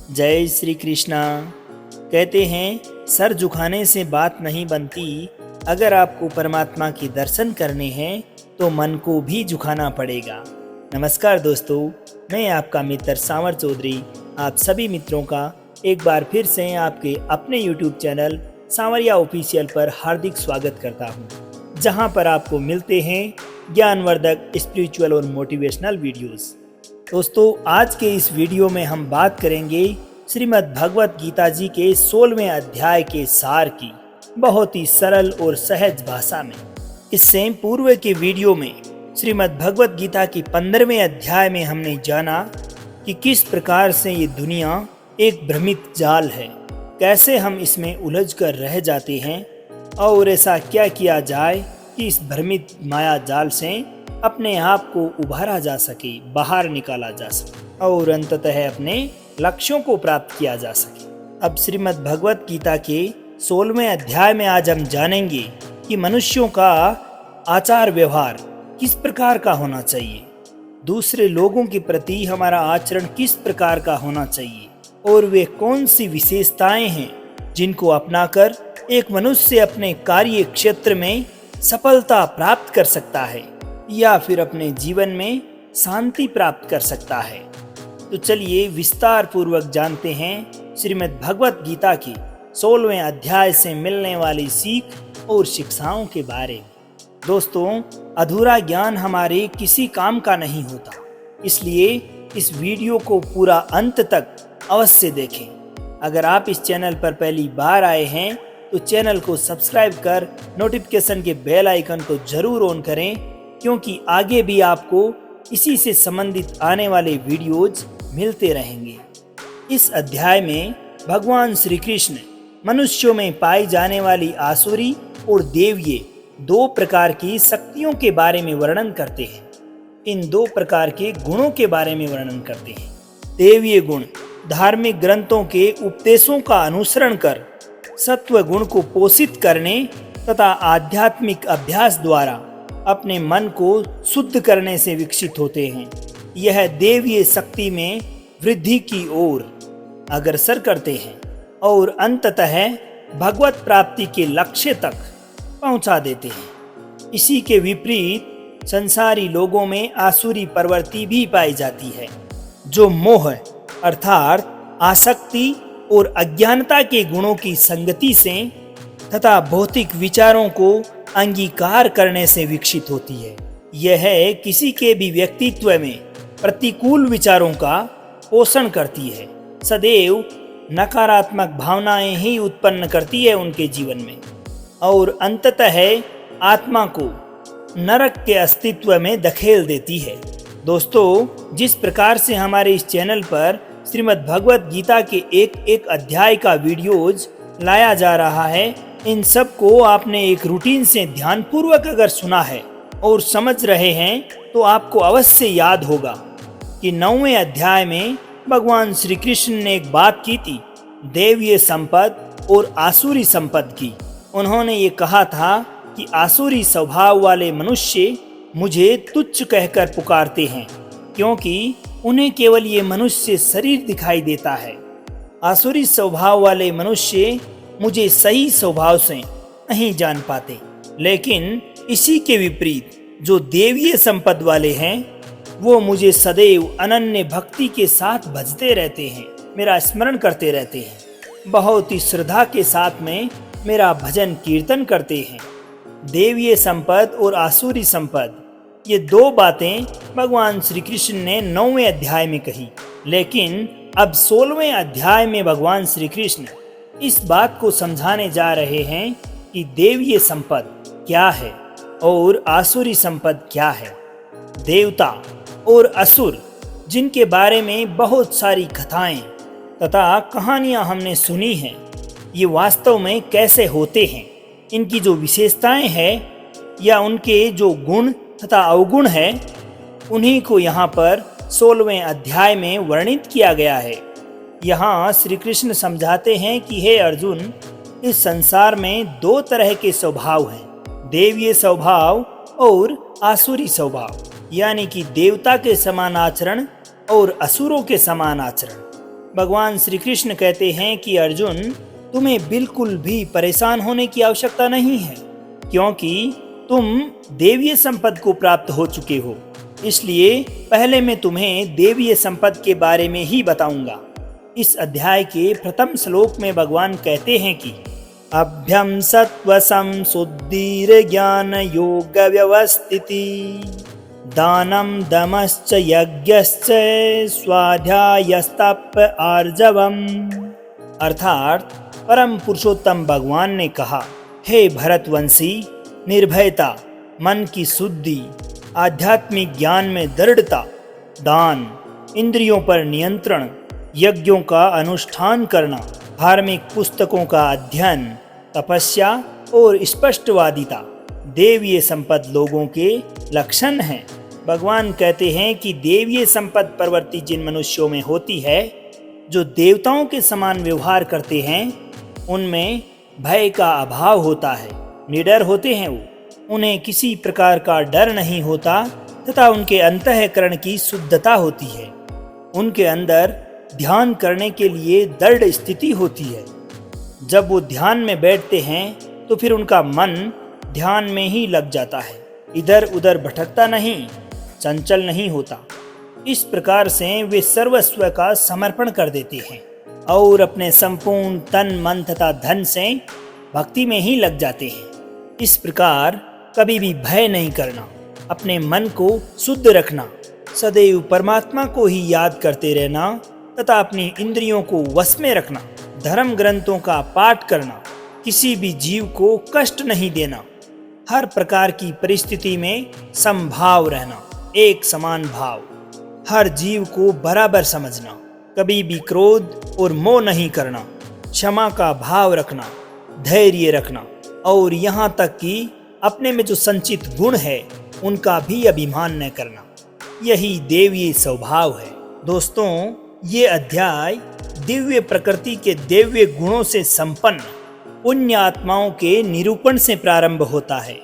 जय श्री कृष्णा। कहते हैं सर झुकाने से बात नहीं बनती। अगर आपको परमात्मा के दर्शन करने हैं तो मन को भी झुकाना पड़ेगा। नमस्कार दोस्तों, मैं आपका मित्र सांवर चौधरी आप सभी मित्रों का एक बार फिर से आपके अपने YouTube चैनल सांवरिया ऑफिशियल पर हार्दिक स्वागत करता हूं, जहां पर आपको मिलते हैं ज्ञानवर्धक, स्पिरिचुअल और मोटिवेशनल वीडियोस। दोस्तों, आज के इस वीडियो में हम बात करेंगे श्रीमद् भगवत गीता जी के 16वें अध्याय के सार की, बहुत ही सरल और सहज भाषा में। इससे पूर्व के वीडियो में श्रीमद् भगवत गीता की 15वें अध्याय में हमने जाना कि किस प्रकार से ये दुनिया एक भ्रमित जाल है, कैसे हम इसमें उलझ कर रह जाते हैं और ऐसा क्या किया जाए कि इस भ्रमित माया जाल से अपने आप को उभारा जा सके, बाहर निकाला जा सके और अंततः अपने लक्ष्यों को प्राप्त किया जा सके। अब श्रीमद् भगवत गीता के 16वें अध्याय में आज हम जानेंगे कि मनुष्यों का आचार व्यवहार किस प्रकार का होना चाहिए, दूसरे लोगों के प्रति हमारा आचरण किस प्रकार का होना चाहिए और वे कौन सी विशेषताएं हैं जिनको अपनाकर एक मनुष्य अपने कार्य क्षेत्र में सफलता प्राप्त कर सकता है या फिर अपने जीवन में शांति प्राप्त कर सकता है। तो चलिए विस्तार पूर्वक जानते हैं श्रीमद् भगवत गीता के 16वें अध्याय से मिलने वाली सीख और शिक्षाओं के बारे में। दोस्तों, अधूरा ज्ञान हमारे किसी काम का नहीं होता, इसलिए इस वीडियो को पूरा अंत तक अवश्य देखें। अगर आप इस चैनल पर पहली बार आए हैं तो चैनल को सब्सक्राइब कर नोटिफिकेशन के बेल आइकन को जरूर ऑन करें, क्योंकि आगे भी आपको इसी से संबंधित आने वाले वीडियोज मिलते रहेंगे। इस अध्याय में भगवान श्री कृष्ण मनुष्यों में पाई जाने वाली आसुरी और देवीय दो प्रकार की शक्तियों के बारे में वर्णन करते हैं। इन दो प्रकार के गुणों के बारे में वर्णन करते हैं। देवीय गुण धार्मिक ग्रंथों के उपदेशों का अनुसरण कर सत्व गुण को पोषित करने तथा आध्यात्मिक अभ्यास द्वारा अपने मन को शुद्ध करने से विकसित होते हैं। यह देवीय शक्ति में वृद्धि की ओर अग्रसर करते हैं और अंततः भगवत प्राप्ति के लक्ष्य तक पहुंचा देते हैं। इसी के विपरीत संसारी लोगों में आसुरी प्रवृत्ति भी पाई जाती है, जो मोह अर्थात आसक्ति और अज्ञानता के गुणों की संगति से तथा भौतिक विचारों को अंगीकार करने से विकसित होती है। यह किसी के भी व्यक्तित्व में प्रतिकूल विचारों का पोषण करती है, सदैव नकारात्मक भावनाएं ही उत्पन्न करती है उनके जीवन में और अंततः आत्मा को नरक के अस्तित्व में धकेल देती है। दोस्तों, जिस प्रकार से हमारे इस चैनल पर श्रीमद् भगवत गीता के एक अध्याय का वीडियोज लाया जा रहा है, इन सब को आपने एक रूटीन से ध्यानपूर्वक अगर सुना है और समझ रहे हैं तो आपको अवश्य याद होगा कि 9वें अध्याय में भगवान श्री कृष्ण ने एक बात की थी, देवीय संपद और आसुरी संपद की। उन्होंने ये कहा था कि आसुरी स्वभाव वाले मनुष्य मुझे तुच्छ कहकर पुकारते हैं, क्योंकि उन्हें केवल ये मनुष्य शरीर दिखाई देता है। आसुरी स्वभाव वाले मनुष्य मुझे सही स्वभाव से नहीं जान पाते, लेकिन इसी के विपरीत जो देवीय संपद वाले हैं वो मुझे सदैव अनन्य भक्ति के साथ भजते रहते हैं, मेरा स्मरण करते रहते हैं, बहुत ही श्रद्धा के साथ में मेरा भजन कीर्तन करते हैं। देवीय संपद और आसुरी संपद, ये दो बातें भगवान श्री कृष्ण ने 9वें अध्याय में कही, लेकिन अब 16वें अध्याय में भगवान श्री कृष्ण इस बात को समझाने जा रहे हैं कि देवीय संपद क्या है और आसुरी संपद क्या है। देवता और असुर, जिनके बारे में बहुत सारी कथाएं तथा कहानियां हमने सुनी हैं, ये वास्तव में कैसे होते हैं, इनकी जो विशेषताएं हैं या उनके जो गुण तथा अवगुण है, उन्हीं को यहाँ पर 16वें अध्याय में वर्णित किया गया है। यहाँ श्री कृष्ण समझाते हैं कि हे अर्जुन, इस संसार में दो तरह के स्वभाव हैं, देवीय स्वभाव और आसुरी स्वभाव, यानी कि देवता के समान आचरण और असुरों के समान आचरण। भगवान श्री कृष्ण कहते हैं कि अर्जुन, तुम्हें बिल्कुल भी परेशान होने की आवश्यकता नहीं है, क्योंकि तुम देवीय संपद को प्राप्त हो चुके हो। इसलिए पहले मैं तुम्हें देवीय संपद के बारे में ही बताऊंगा। इस अध्याय के प्रथम श्लोक में भगवान कहते हैं कि अभ्यम सत्व संशुद्धिर ज्ञान योग व्यवस्थिति दानम दमश्च यज्ञश्च स्वाध्यायस्तप आर्जवम। अर्थात परम पुरुषोत्तम भगवान ने कहा, हे भरतवंशी, निर्भयता, मन की शुद्धि, आध्यात्मिक ज्ञान में दृढ़ता, दान, इंद्रियों पर नियंत्रण, यज्ञों का अनुष्ठान करना, धार्मिक पुस्तकों का अध्ययन, तपस्या और स्पष्टवादिता देवीय संपद लोगों के लक्षण हैं। भगवान कहते हैं कि देवीय संपद प्रवृत्ति जिन मनुष्यों में होती है, जो देवताओं के समान व्यवहार करते हैं, उनमें भय का अभाव होता है, निडर होते हैं उन्हें किसी प्रकार का डर नहीं होता तथा उनके अंतःकरण की शुद्धता होती है। उनके अंदर ध्यान करने के लिए दृढ़ स्थिति होती है। जब वो ध्यान में बैठते हैं तो फिर उनका मन ध्यान में ही लग जाता है, इधर उधर भटकता नहीं, चंचल नहीं होता। इस प्रकार से वे सर्वस्व का समर्पण कर देते हैं और अपने संपूर्ण तन मन तथा धन से भक्ति में ही लग जाते हैं। इस प्रकार कभी भी भय नहीं करना, अपने मन को शुद्ध रखना, सदैव परमात्मा को ही याद करते रहना तथा अपनी इंद्रियों को वश में रखना, धर्म ग्रंथों का पाठ करना, किसी भी जीव को कष्ट नहीं देना, हर प्रकार की परिस्थिति में समभाव रहना, एक समान भाव, हर जीव को बराबर समझना, कभी भी क्रोध और मोह नहीं करना, क्षमा का भाव रखना, धैर्य रखना और यहाँ तक कि अपने में जो संचित गुण है उनका भी अभिमान न करना। यही देवीय स्वभाव है। दोस्तों, ये अध्याय दिव्य प्रकृति के दिव्य गुणों से संपन्न पुण्य आत्माओं के निरूपण से प्रारंभ होता है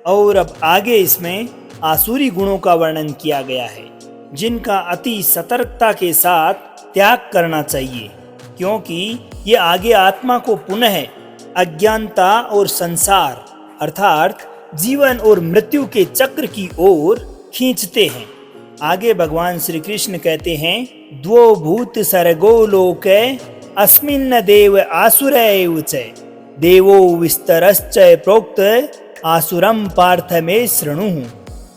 और अब आगे इसमें आसुरी गुणों का वर्णन किया गया है, जिनका अति सतर्कता के साथ त्याग करना चाहिए, क्योंकि ये आगे आत्मा को पुनः अज्ञानता और संसार अर्थात जीवन और मृत्यु के चक्र की ओर खींचते हैं। आगे भगवान श्री कृष्ण कहते हैं, द्वो भूत सर्गो लोके अस्मिन् देव आसुरैव च देवो विस्तरश्च प्रोक्त आसुरम पार्थ में शृणु।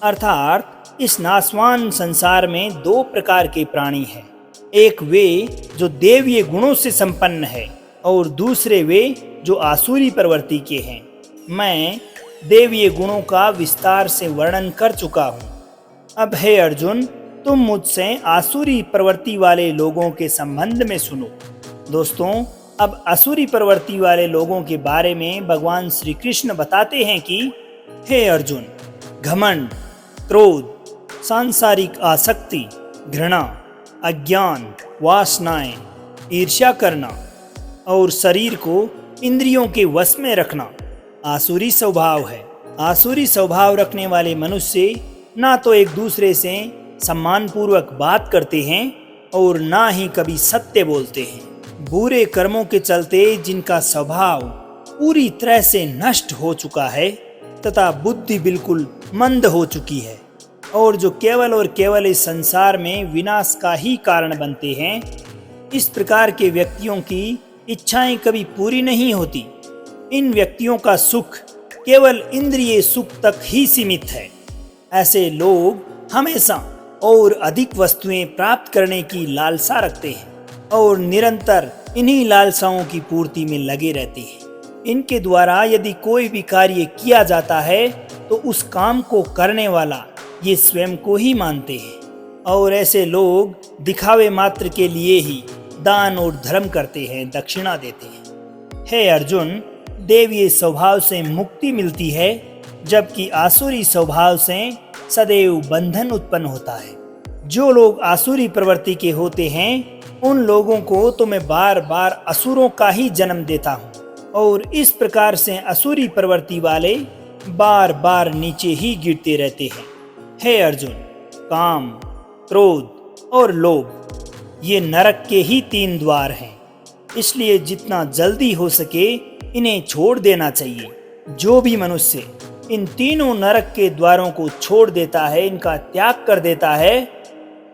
अर्थात इस नाशवान संसार में दो प्रकार के प्राणी हैं, एक वे जो देवीय गुणों से संपन्न है और दूसरे वे जो आसुरी प्रवृत्ति के हैं। मैं देवीय गुणों का विस्तार से वर्णन कर चुका हूँ। अब हे अर्जुन, तुम मुझसे आसुरी प्रवृत्ति वाले लोगों के संबंध में सुनो। दोस्तों, अब आसुरी प्रवृत्ति वाले लोगों के बारे में भगवान श्री कृष्ण बताते हैं कि हे अर्जुन, घमंड, क्रोध, सांसारिक आसक्ति, घृणा, अज्ञान, वासनाएं, ईर्ष्या करना और शरीर को इंद्रियों के वश में रखना आसुरी स्वभाव है। आसुरी स्वभाव रखने वाले मनुष्य ना तो एक दूसरे से सम्मानपूर्वक बात करते हैं और ना ही कभी सत्य बोलते हैं। बुरे कर्मों के चलते जिनका स्वभाव पूरी तरह से नष्ट हो चुका है तथा बुद्धि बिल्कुल मंद हो चुकी है और जो केवल और केवल इस संसार में विनाश का ही कारण बनते हैं, इस प्रकार के व्यक्तियों की इच्छाएं कभी पूरी नहीं होती। इन व्यक्तियों का सुख केवल इंद्रिय सुख तक ही सीमित है। ऐसे लोग हमेशा और अधिक वस्तुएं प्राप्त करने की लालसा रखते हैं और निरंतर इन्हीं लालसाओं की पूर्ति में लगे रहते हैं। इनके द्वारा यदि कोई भी कार्य किया जाता है तो उस काम को करने वाला ये स्वयं को ही मानते हैं और ऐसे लोग दिखावे मात्र के लिए ही दान और धर्म करते हैं, दक्षिणा देते हैं। हे अर्जुन, देवीय स्वभाव से मुक्ति मिलती है, जबकि आसुरी स्वभाव से सदैव बंधन उत्पन्न होता है। जो लोग आसुरी प्रवृत्ति के होते हैं, उन लोगों को तो मैं बार बार असुरों का ही जन्म देता हूँ और इस प्रकार से असुरी प्रवृत्ति वाले बार बार नीचे ही गिरते रहते हैं। हे अर्जुन, काम, क्रोध और लोभ ये नरक के ही 3 द्वार हैं, इसलिए जितना जल्दी हो सके इन्हें छोड़ देना चाहिए। जो भी मनुष्य इन तीनों नरक के द्वारों को छोड़ देता है, इनका त्याग कर देता है,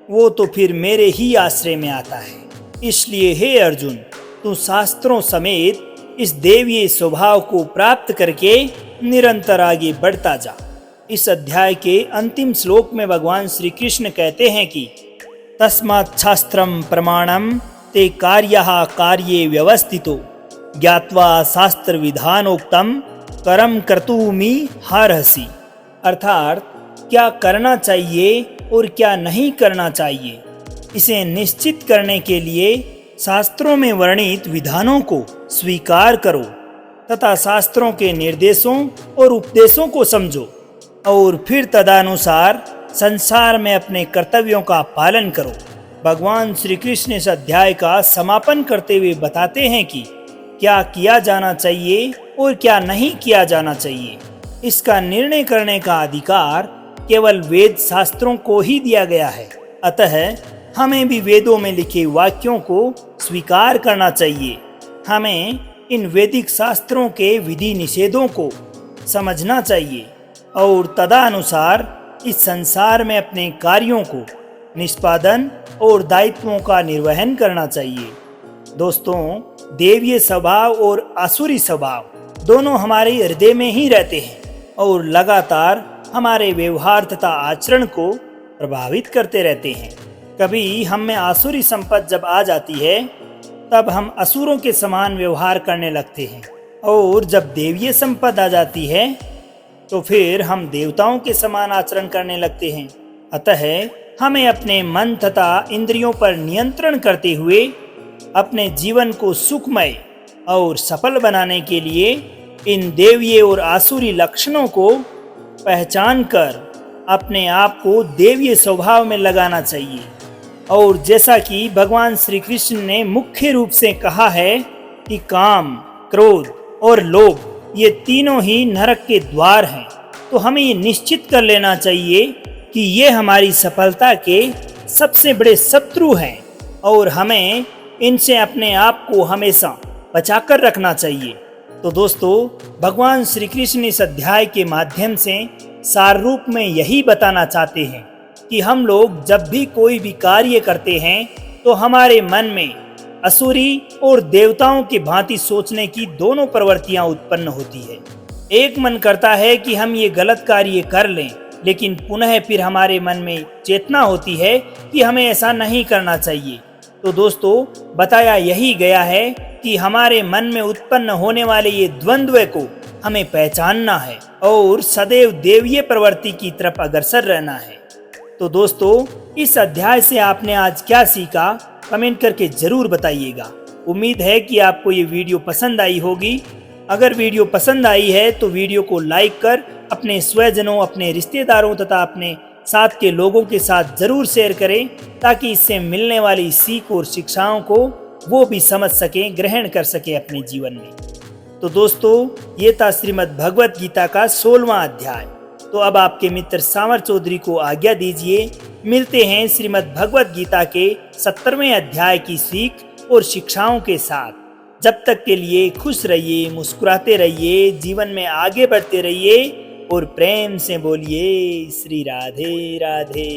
वो तो फिर मेरे ही आश्रय में आता है। इसलिए हे अर्जुन, तू शास्त्रों समेत इस देवीय स्वभाव को प्राप्त करके निरंतर आगे बढ़ता जा। इस अध्याय के अंतिम श्लोक में भगवान श्री कृष्ण कहते हैं कि तस्मात् शास्त्रम प्रमाणम ते कार्यः कार्ये व्यवस्थितो ज्ञात्वा शास्त्र विधानोक्तम कर्म कर्तुमि हर्हसि। अर्थात क्या करना चाहिए और क्या नहीं करना चाहिए, इसे निश्चित करने के लिए शास्त्रों में वर्णित विधानों को स्वीकार करो तथा शास्त्रों के निर्देशों और उपदेशों को समझो और फिर तदनुसार संसार में अपने कर्तव्यों का पालन करो। भगवान श्री कृष्ण इस अध्याय का समापन करते हुए बताते हैं कि क्या किया जाना चाहिए और क्या नहीं किया जाना चाहिए। इसका निर्णय करने का अधिकार केवल वेद शास्त्रों को ही दिया गया है। अतः हमें भी वेदों में लिखे वाक्यों को स्वीकार करना चाहिए। हमें इन वैदिक शास्त्रों के विधि निषेधों को समझना चाहिए और तदनुसार इस संसार में अपने कार्यों को निष्पादन और दायित्वों का निर्वहन करना चाहिए। दोस्तों, देवीय स्वभाव और आसुरी स्वभाव दोनों हमारे हृदय में ही रहते हैं और लगातार हमारे व्यवहार तथा आचरण को प्रभावित करते रहते हैं। कभी हम में आसुरी संपत्ति जब आ जाती है तब हम असुरों के समान व्यवहार करने लगते हैं, और जब देवीय संपत्ति आ जाती है तो फिर हम देवताओं के समान आचरण करने लगते हैं। अतः हमें अपने मन तथा इंद्रियों पर नियंत्रण करते हुए अपने जीवन को सुखमय और सफल बनाने के लिए इन देवीय और आसुरी लक्षणों को पहचान कर अपने आप को देवीय स्वभाव में लगाना चाहिए। और जैसा कि भगवान श्री कृष्ण ने मुख्य रूप से कहा है कि काम, क्रोध और लोभ ये तीनों ही नरक के द्वार हैं, तो हमें ये निश्चित कर लेना चाहिए कि ये हमारी सफलता के सबसे बड़े शत्रु हैं और हमें इनसे अपने आप को हमेशा बचाकर रखना चाहिए। तो दोस्तों, भगवान श्री कृष्ण इस अध्याय के माध्यम से सार रूप में यही बताना चाहते हैं कि हम लोग जब भी कोई भी कार्य करते हैं तो हमारे मन में असुरी और देवताओं की भांति सोचने की दोनों प्रवृत्तियां उत्पन्न होती है। एक मन करता है कि हम ये गलत कार्य कर लें, लेकिन पुनः फिर हमारे मन में चेतना होती है कि हमें ऐसा नहीं करना चाहिए। तो दोस्तों, बताया यही गया है कि हमारे मन में उत्पन्न होने वाले ये द्वंद्व को हमें पहचानना है और सदैव देवीय प्रवृत्ति की तरफ अग्रसर रहना है। तो दोस्तों, इस अध्याय से आपने आज क्या सीखा, कमेंट करके जरूर बताइएगा। उम्मीद है कि आपको ये वीडियो पसंद आई होगी। अगर वीडियो पसंद आई है तो वीडियो को लाइक कर अपने स्वजनों, अपने रिश्तेदारों तथा अपने साथ के लोगों के साथ जरूर शेयर करें, ताकि इससे मिलने वाली सीख और शिक्षाओं को वो भी समझ सकें, ग्रहण कर सकें अपने जीवन में। तो दोस्तों, ये था श्रीमद् भगवत गीता का 16वां अध्याय। तो अब आपके मित्र सावर चौधरी को आज्ञा दीजिए। मिलते हैं श्रीमद् भगवत गीता के 17वें अध्याय की सीख और शिक्षाओं के साथ। जब तक के लिए खुश रहिए, मुस्कुराते रहिए, जीवन में आगे बढ़ते रहिए और प्रेम से बोलिए श्री राधे राधे।